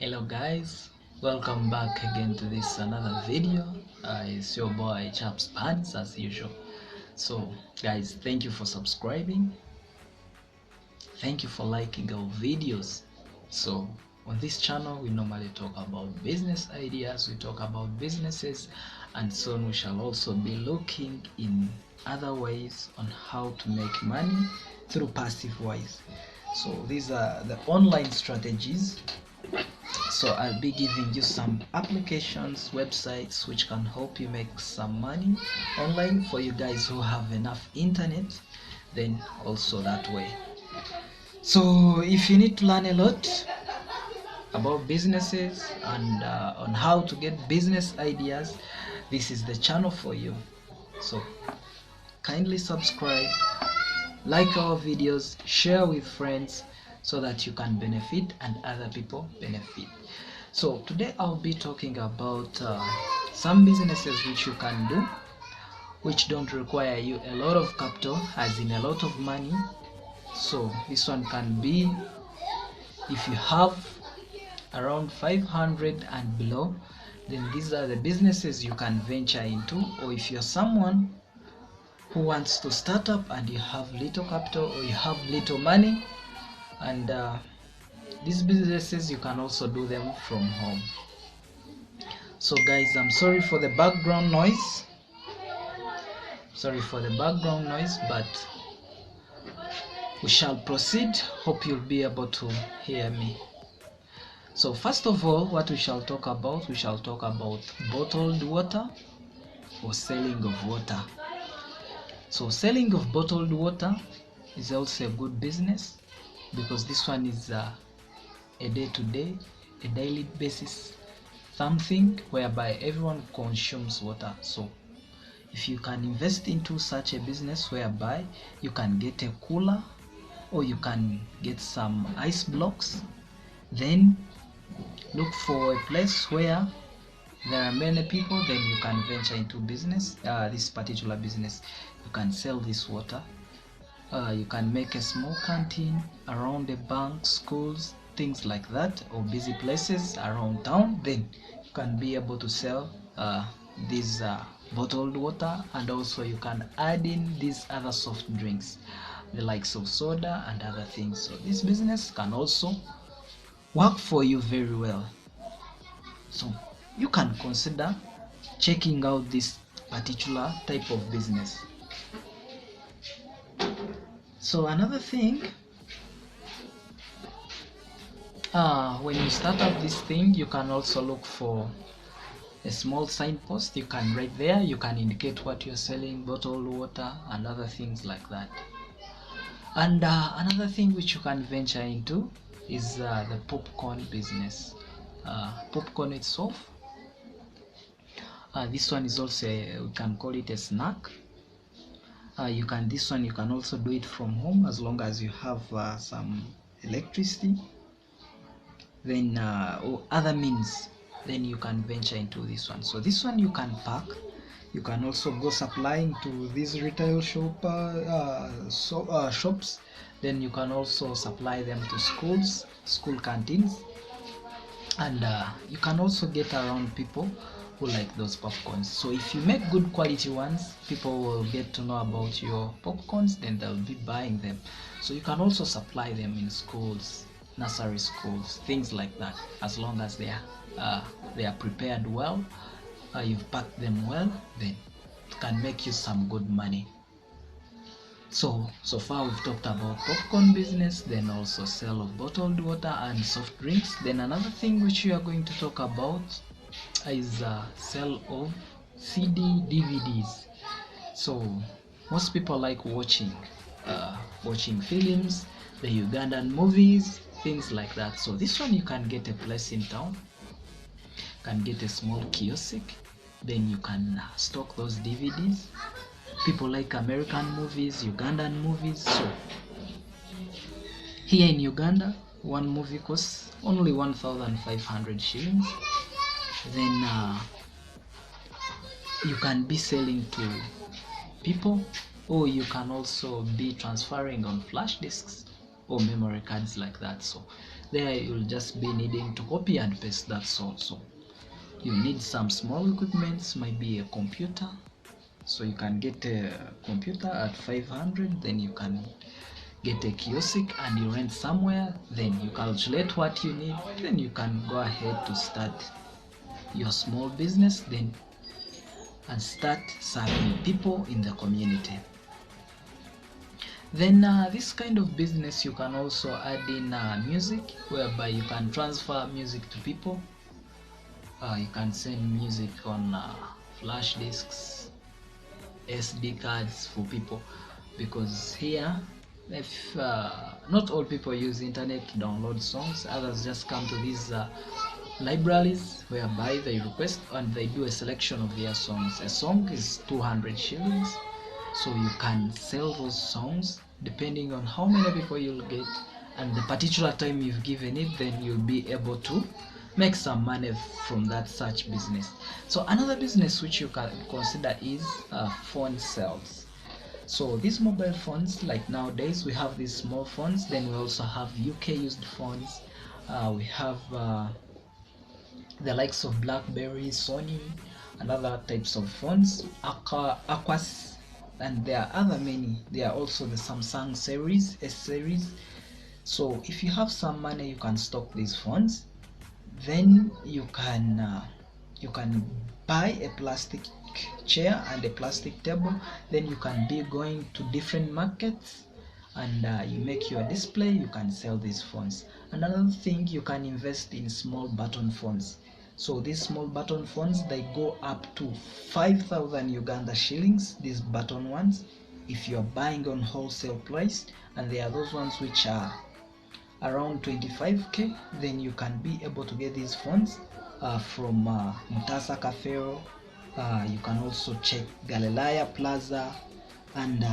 Hello guys, welcome back again to this another video. It's your boy Chaps Pants as usual. So guys, thank you for subscribing, thank you for liking our videos. So on this channel we normally talk about business ideas, we talk about businesses, and soon we shall also be looking in other ways on how to make money through passive ways. So these are the online strategies. So I'll be giving you some applications, websites which can help you make some money online for you guys who have enough internet, then also that way. So if you need to learn a lot about businesses and on how to get business ideas, this is the channel for you. So kindly subscribe, like our videos, share with friends so that you can benefit and other people benefit. So today I'll be talking about some businesses which you can do which don't require you a lot of capital, as in a lot of money. So this one can be if you have around 500 and below, then these are the businesses you can venture into. Or if you're someone who wants to start up and you have little capital or you have little money, and these businesses you can also do them from home. So guys, I'm sorry for the background noise, but we shall proceed. Hope you'll be able to hear me. So first of all, what we shall talk about bottled water or selling of water. So selling of bottled water is also a good business because this one is a day-to-day, a daily basis something whereby everyone consumes water. So if you can invest into such a business whereby you can get a cooler or you can get some ice blocks, then look for a place where there are many people, then you can venture into business, this particular business. You can sell this water, you can make a small canteen around the bank, schools, things like that, or busy places around town. Then you can be able to sell these bottled water, and also you can add in these other soft drinks, the likes of soda and other things. So this business can also work for you very well. So you can consider checking out this particular type of business. So another thing, when you start up this thing, you can also look for a small signpost. You can write there, you can indicate what you're selling, bottled water and other things like that. And another thing which you can venture into is the popcorn business. Popcorn itself, this one is also we can call it a snack. You can also do it from home as long as you have some electricity, then or other means, then you can venture into this one. So this one you can pack, you can also go supplying to these retail shops, then you can also supply them to schools, school canteens, and you can also get around people who like those popcorns. So if you make good quality ones, people will get to know about your popcorns, then they'll be buying them. So you can also supply them in schools, nursery schools, things like that, as long as they are prepared well, you've packed them well, then it can make you some good money. So far we've talked about popcorn business, then also sale of bottled water and soft drinks. Then another thing which we are going to talk about is sale of CD DVDs. So most people like watching films, the Ugandan movies, things like that. So this one you can get a place in town, can get a small kiosk, then you can stock those DVDs. People like American movies, Ugandan movies. So here in Uganda, one movie costs only 1,500 shillings. Then you can be selling to people, or you can also be transferring on flash disks or memory cards like that. So There you'll just be needing to copy and paste, that's all. So you need some small equipments, maybe a computer. So you can get a computer at 500, then you can get a kiosk and you rent somewhere, then you calculate what you need, then you can go ahead to start your small business, then and start serving people in the community. Then this kind of business you can also add in music, whereby you can transfer music to people. You can send music on flash disks, SD cards for people, because here, if not all people use internet to download songs, others just come to these libraries whereby they request and they do a selection of their songs. A song is 200 shillings, so you can sell those songs depending on how many people you'll get and the particular time you've given it, then you'll be able to make some money from that such business. So another business which you can consider is phone sales. So these mobile phones, like nowadays we have these small phones, then we also have UK used phones, we have the likes of BlackBerry, Sony, and other types of phones, Aquas, and there are other many. There are also the Samsung series, S series. So if you have some money, you can stock these phones. Then you can buy a plastic chair and a plastic table. Then you can be going to different markets and you make your display. You can sell these phones. Another thing, you can invest in small button phones. So these small button phones, they go up to 5,000 Uganda shillings, these button ones, if you're buying on wholesale price. And there are those ones which are around 25k. Then you can be able to get these phones from Mutasa Cafero. You can also check Galilaya Plaza and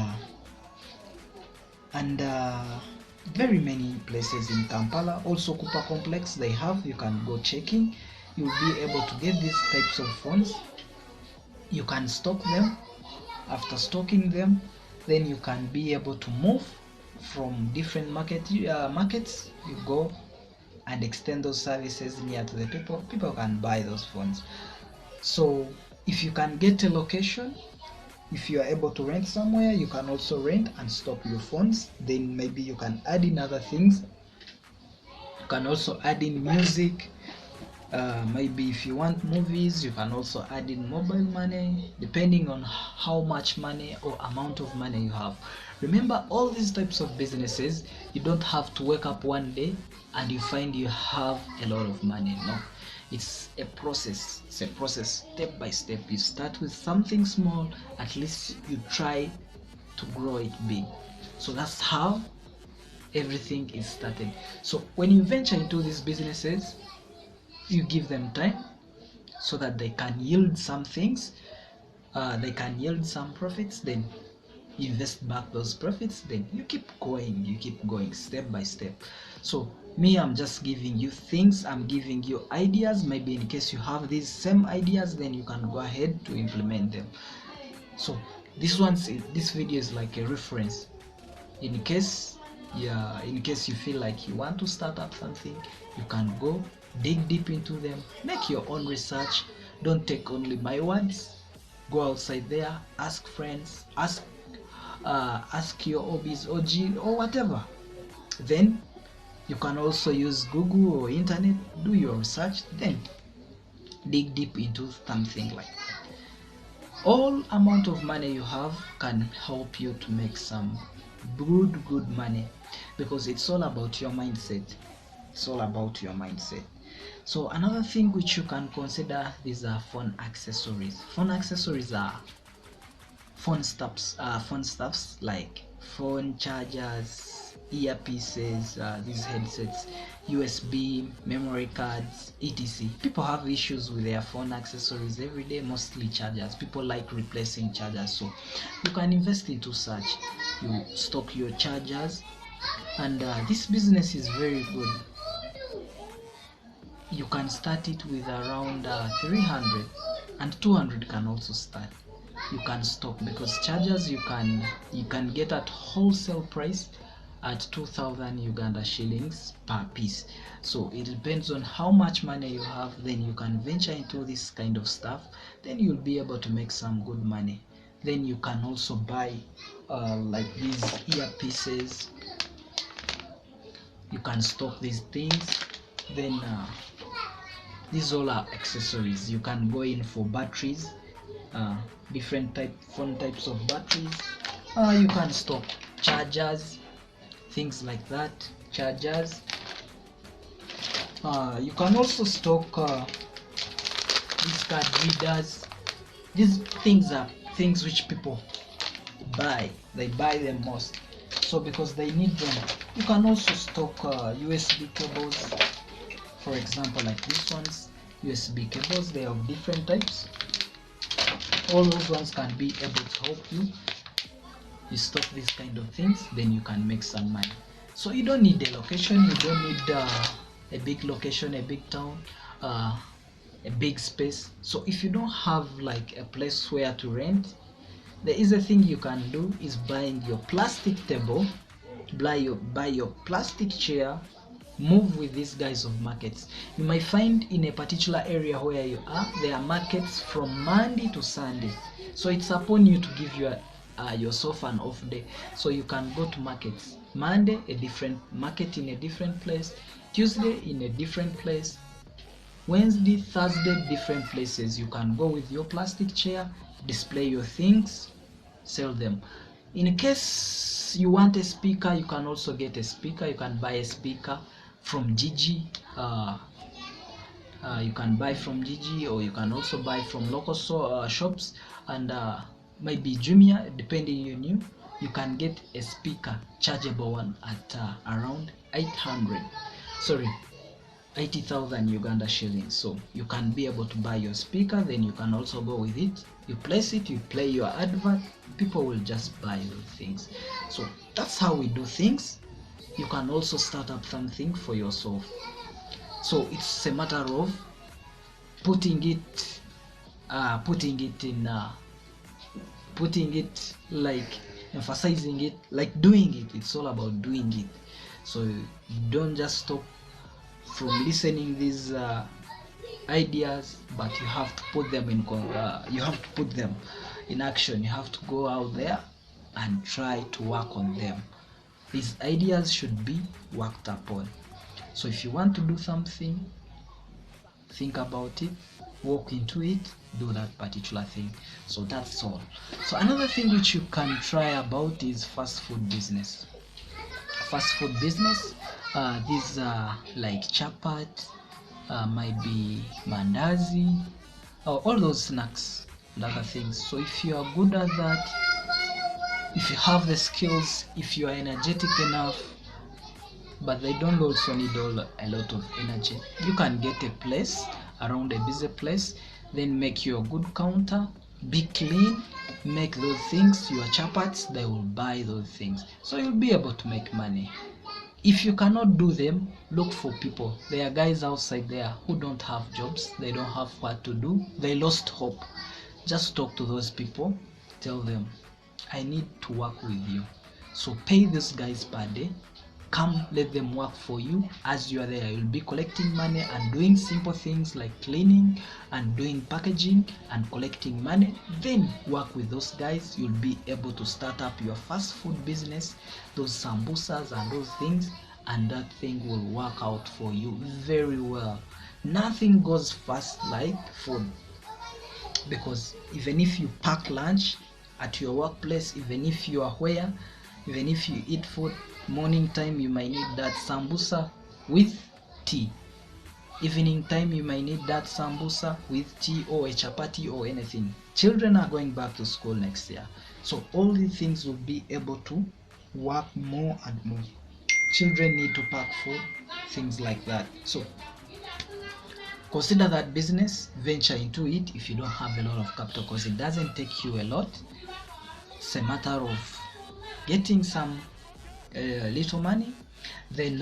very many places in Kampala. Also Cooper Complex, they have, you can go checking. You'll be able to get these types of phones. You can stock them. After stocking them, then you can be able to move from different markets. You go and extend those services near to the people. People can buy those phones. So if you can get a location, if you are able to rent somewhere, you can also rent and stock your phones. Then maybe you can add in other things. You can also add in music. Maybe if you want movies, you can also add in mobile money, depending on how much money or amount of money you have. Remember, all these types of businesses, you don't have to wake up one day and you find you have a lot of money. No, it's a process. It's a process, step by step. You start with something small, at least you try to grow it big. So that's how everything is started. So when you venture into these businesses, you give them time so that they can yield some things, they can yield some profits, then you invest back those profits, then you keep going step by step. So me, I'm just giving you things, I'm giving you ideas. Maybe in case you have these same ideas, then you can go ahead to implement them. So this video is like a reference in case you feel like you want to start up something. You can go dig deep into them, make your own research. Don't take only my words. Go outside there, ask friends, ask your OBs, OG, or whatever. Then you can also use Google or internet, do your research, then dig deep into something like that. All amount of money you have can help you to make some good money, because it's all about your mindset. It's all about your mindset. So another thing which you can consider, these are phone accessories. Phone accessories are phone stuffs like phone chargers, earpieces, these headsets, USB, memory cards, etc. People have issues with their phone accessories every day, mostly chargers. People like replacing chargers, so you can invest into such. You stock your chargers, and this business is very good. You can start it with around 300, and 200 can also start. You can stock, because chargers you can get at wholesale price, at 2,000 Uganda shillings per piece. So it depends on how much money you have, then you can venture into this kind of stuff, then you'll be able to make some good money. Then you can also buy like these earpieces, you can stock these things. Then these all are accessories. You can go in for batteries, different phone types of batteries. You can stock chargers, things like that, chargers. You can also stock these card readers. These things are things which people buy. They buy them most, so because they need them. You can also stock USB cables, for example, like these ones, USB cables. They have different types. All those ones can be able to help you. You stock these kind of things, then you can make some money. So you don't need a location, you don't need a big location, a big town, a big space. So if you don't have like a place where to rent, the easy thing you can do is buying your plastic table, buy your plastic chair, move with these guys of markets. You might find in a particular area where you are, there are markets from Monday to Sunday. So it's upon you to give yourself an off day. So you can go to markets. Monday, a different market in a different place. Tuesday, in a different place. Wednesday, Thursday, different places. You can go with your plastic chair, display your things, sell them. In case you want a speaker, you can also get a speaker. You can buy a speaker from Gigi. You can buy from Gigi, or you can also buy from local shops, and maybe Jumia, depending on you. You can get a speaker, chargeable one, at around 80,000 Uganda shillings. So you can be able to buy your speaker, then you can also go with it, you place it, you play your advert, people will just buy those things. So that's how we do things. You can also start up something for yourself. So it's a matter of putting it like emphasizing it, like doing it. It's all about doing it. So you don't just stop from listening these ideas, but you have to put them in action. You have to go out there and try to work on them. These ideas should be worked upon. So if you want to do something, think about it, walk into it, do that particular thing. So that's all. So another thing which you can try about is fast food business. Fast food business, these are like chapat, might be mandazi, all those snacks and other things. So if you are good at that, if you have the skills, if you are energetic enough, but they don't also need a lot of energy, you can get a place around a busy place, then make your good counter, be clean, make those things, your chapats, they will buy those things, so you'll be able to make money. If you cannot do them, look for people. There are guys outside there who don't have jobs, they don't have what to do, they lost hope. Just talk to those people, tell them, I need to work with you. So pay these guys per day, come, let them work for you. As you are there, you'll be collecting money and doing simple things like cleaning and doing packaging and collecting money. Then work with those guys, you'll be able to start up your fast food business, those sambusas and those things, and that thing will work out for you very well. Nothing goes fast like food, because even if you pack lunch at your workplace, even if you are where, even if you eat food morning time, you might need that sambusa with tea. Evening time, you might need that sambusa with tea or a chapati or anything. Children are going back to school next year, so all these things will be able to work more and more. Children need to pack food, things like that. So consider that business, venture into it if you don't have a lot of capital, because it doesn't take you a lot. It's a matter of getting some little money. Then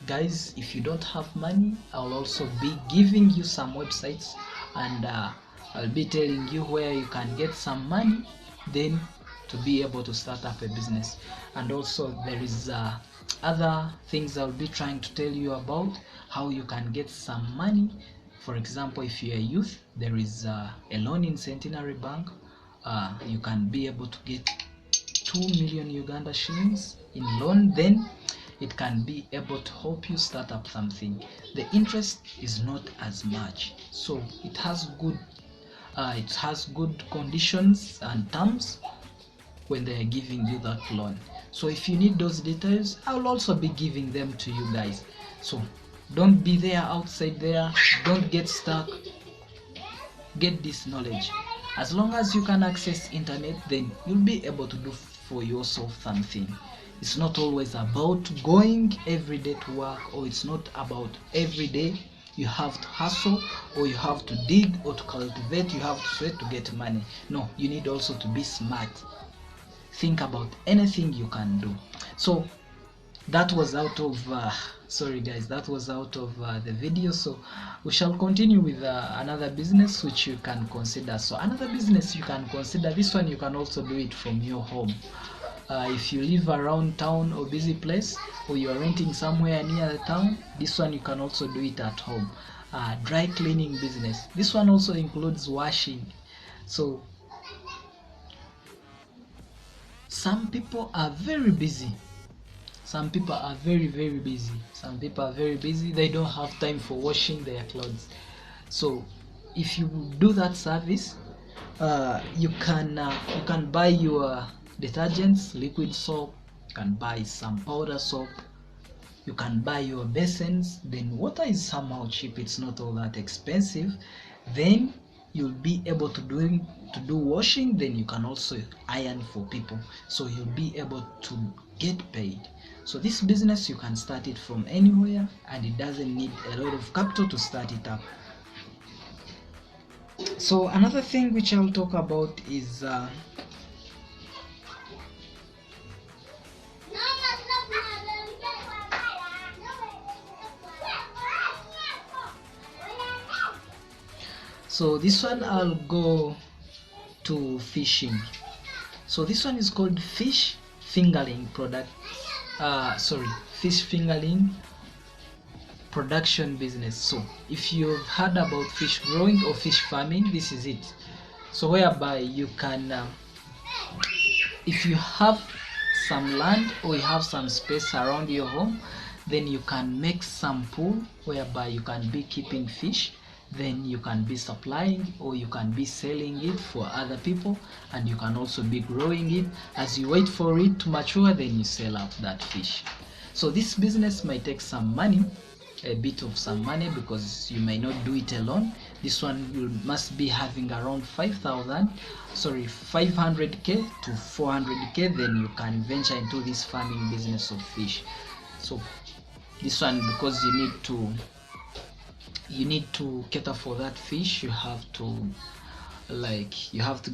guys, if you don't have money, I'll also be giving you some websites, and I'll be telling you where you can get some money then to be able to start up a business. And also there is other things I'll be trying to tell you about how you can get some money. For example, if you're a youth, there is a loan in Centenary Bank. You can be able to get 2 million Uganda shillings in loan. Then it can be able to help you start up something. The interest is not as much, so it has good conditions and terms when they are giving you that loan. So if you need those details, I'll also be giving them to you guys. So don't be there outside there, don't get stuck. Get this knowledge. As long as you can access internet, then you'll be able to do for yourself something. It's not always about going every day to work, or it's not about every day you have to hustle, or you have to dig, or to cultivate, you have to sweat to get money. No, you need also to be smart. Think about anything you can do. So that was out of sorry guys, that was out of the video. So we shall continue with another business which you can consider. So another business you can consider, this one you can also do it from your home. If you live around town or busy place, or you are renting somewhere near the town, this one you can also do it at home. Dry cleaning business, this one also includes washing. So some people are very busy. Some people are very busy. Some people are very busy. They don't have time for washing their clothes. So if you do that service, you can buy your detergents, liquid soap. You can buy some powder soap. You can buy your basins. Then water is somehow cheap. It's not all that expensive. Then you'll be able to do washing. Then you can also iron for people. So you'll be able to get paid. So this business you can start it from anywhere, and it doesn't need a lot of capital to start it up. So another thing which I'll talk about is so this one I'll go to fishing. So this one is called fish fingerling production business. So if you've heard about fish growing or fish farming, this is it. So whereby you can if you have some land or you have some space around your home, then you can make some pool whereby you can be keeping fish. Then you can be supplying, or you can be selling it for other people, and you can also be growing it. As you wait for it to mature, then you sell out that fish. So this business might take some money, a bit of some money, because you may not do it alone. This one you must be having around 500k to 400k, then you can venture into this farming business of fish. So this one, because you need to cater for that fish, you have to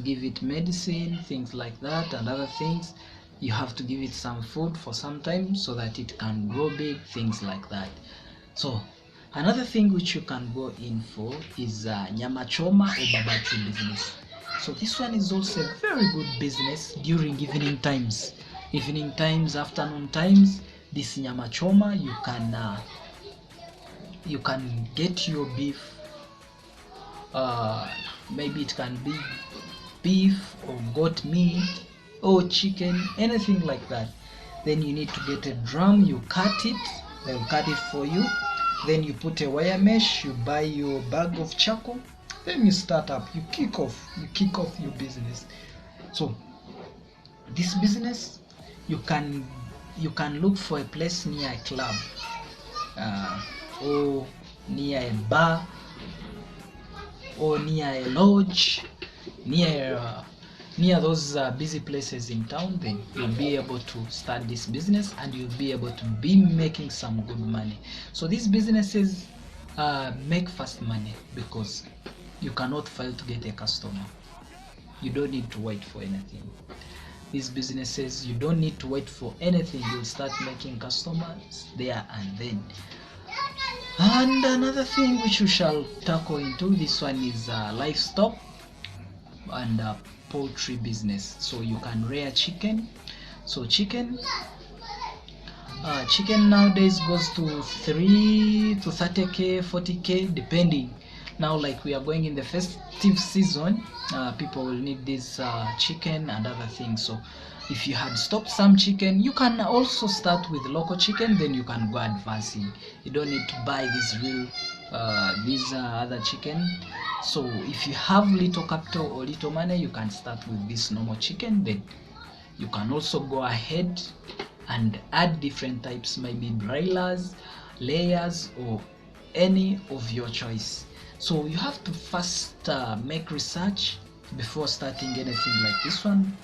give it medicine, things like that, and other things. You have to give it some food for some time so that it can grow big, things like that. So another thing which you can go in for is nyama choma or barbecue business. So this one is also a very good business during evening times, afternoon times. This nyama choma, you can get your beef, maybe it can be beef or goat meat or chicken, anything like that. Then you need to get a drum, you cut it, they'll cut it for you. Then you put a wire mesh, you buy your bag of charcoal, then you start up, you kick off your business. So this business, you can look for a place near a club, or near a bar, or near a lodge, near those busy places in town. Then you'll be able to start this business, and you'll be able to be making some good money. So these businesses make fast money, because you cannot fail to get a customer. You don't need to wait for anything. These businesses, you don't need to wait for anything. You'll start making customers there and then. And another thing which we shall tackle into, this one is livestock and poultry business. So you can rear chicken. So chicken, Chicken nowadays goes to 3 to 30k, 40k, depending. Now, like we are going in the festive season, people will need this chicken and other things. So if you had stocked some chicken, you can also start with local chicken, then you can go advancing. You don't need to buy these other chicken. So if you have little capital or little money, you can start with this normal chicken. Then you can also go ahead and add different types, maybe broilers, layers, or any of your choice. So you have to first make research before starting anything like this one,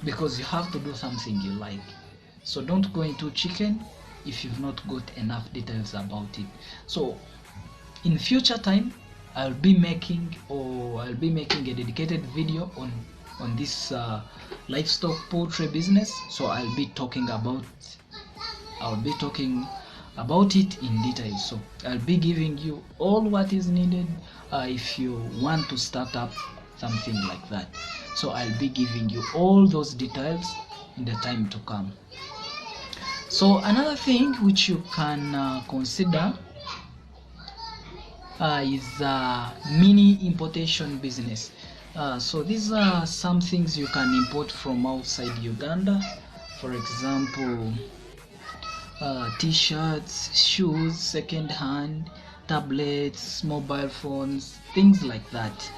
because you have to do something you like. So don't go into chicken if you've not got enough details about it. So in future time, I'll be making a dedicated video on this livestock poultry business. So I'll be talking about it in detail. So I'll be giving you all what is needed if you want to start up something like that. So I'll be giving you all those details in the time to come. So another thing which you can consider is mini importation business. So these are some things you can import from outside Uganda. For example, t-shirts, shoes, second hand, tablets, mobile phones, things like that,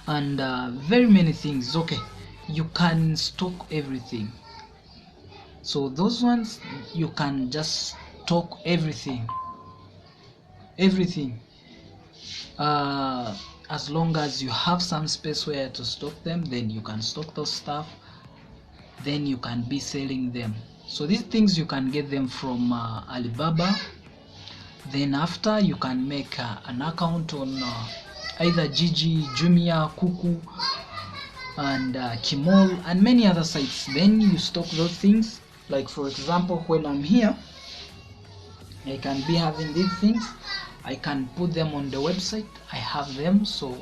and very many things. Okay, you can stock everything. So those ones you can just stock everything as long as you have some space where to stock them, then you can stock those stuff, then you can be selling them. So these things you can get them from Alibaba. Then after, you can make an account on either Gigi, Jumia, Kuku, and Kimol, and many other sites. Then you stock those things. Like for example, when I'm here, I can be having these things. I can put them on the website. I have them, so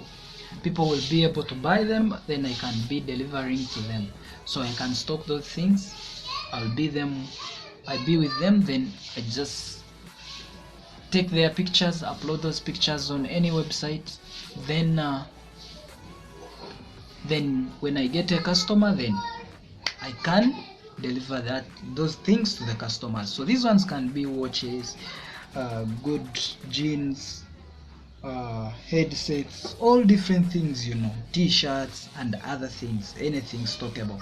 people will be able to buy them. Then I can be delivering to them. So I can stock those things. I'll be with them. Then I just take their pictures, upload those pictures on any website. Then when I get a customer, then I can deliver those things to the customers. So these ones can be watches, good jeans, headsets, all different things, t-shirts and other things, anything stockable.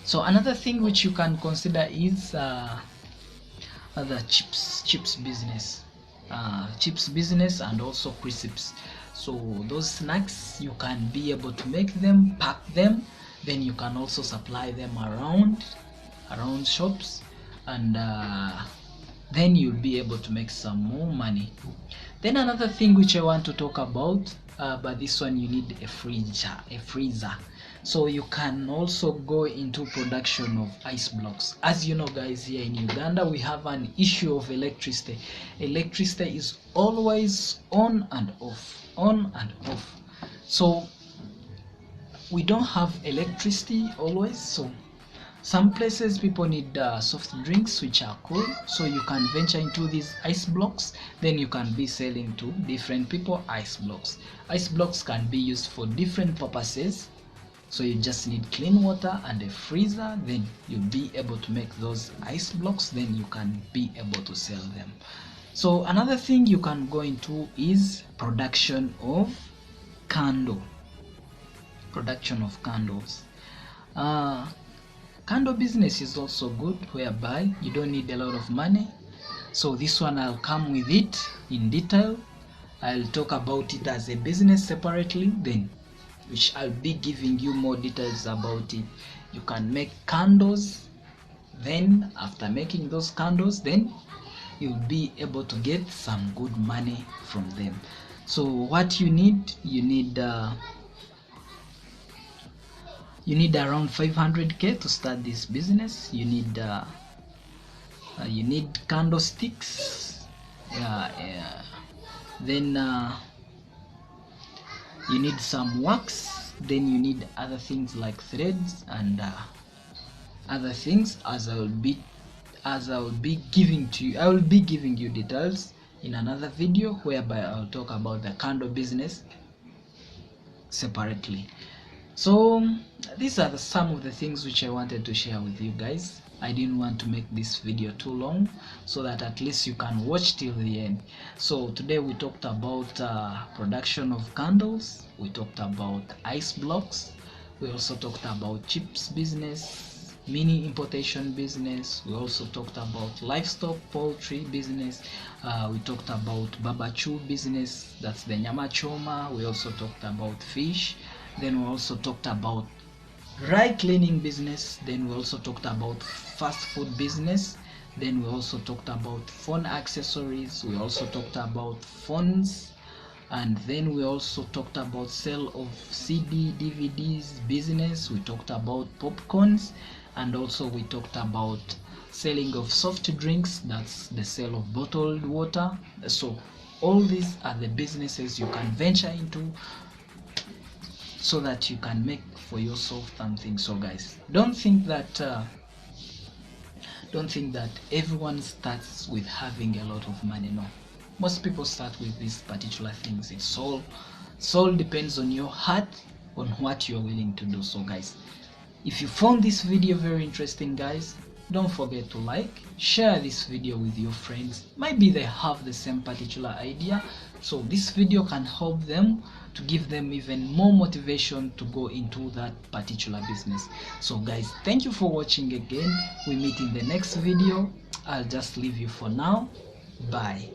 So another thing which you can consider is the chips business, and also crisps. So those snacks, you can be able to make them, pack them, then you can also supply them around shops, and then you'll be able to make some more money. Then another thing which I want to talk about, but this one you need a freezer. So you can also go into production of ice blocks. As you know, guys, here in Uganda we have an issue of electricity. Electricity is always on and off. So we don't have electricity always. So some places people need soft drinks which are cool, so you can venture into these ice blocks. Then you can be selling to different people ice blocks. Ice blocks can be used for different purposes. So you just need clean water and a freezer, then you'll be able to make those ice blocks, then you can be able to sell them. So another thing you can go into is production of candles. Candle business is also good, whereby you don't need a lot of money. So this one I'll come with it in detail. I'll talk about it as a business separately, then which I'll be giving you more details about it. You can make candles, then after making those candles, then you'll be able to get some good money from them. So what you need around 500k to start this business. You need candlesticks, then you need some wax, Then you need other things like threads and other things, as I will be giving to you. I will be giving you details in another video whereby I'll talk about the candle business separately. So these are some of the things which I wanted to share with you guys. I didn't want to make this video too long, so that at least you can watch till the end. So today we talked about production of candles, we talked about ice blocks, we also talked about chips business, mini importation business, we also talked about livestock poultry business, we talked about barbecue business, that's the NYAMA CHOMA, we also talked about fish, then we also talked about dry cleaning business, then we also talked about fast food business, then we also talked about phone accessories, we also talked about phones, and then we also talked about sale of CD DVDs business, we talked about popcorns, and also we talked about selling of soft drinks, that's the sale of bottled water. So all these are the businesses you can venture into so that you can make for yourself something. So guys, don't think that everyone starts with having a lot of money. No, most people start with these particular things. It's all depends on your heart, on what you're willing to do. So guys, if you found this video very interesting, guys, don't forget to like, share this video with your friends. Maybe they have the same particular idea, so this video can help them, to give them even more motivation to go into that particular business. So guys, thank you for watching again. We meet in the next video. I'll just leave you for now. Bye.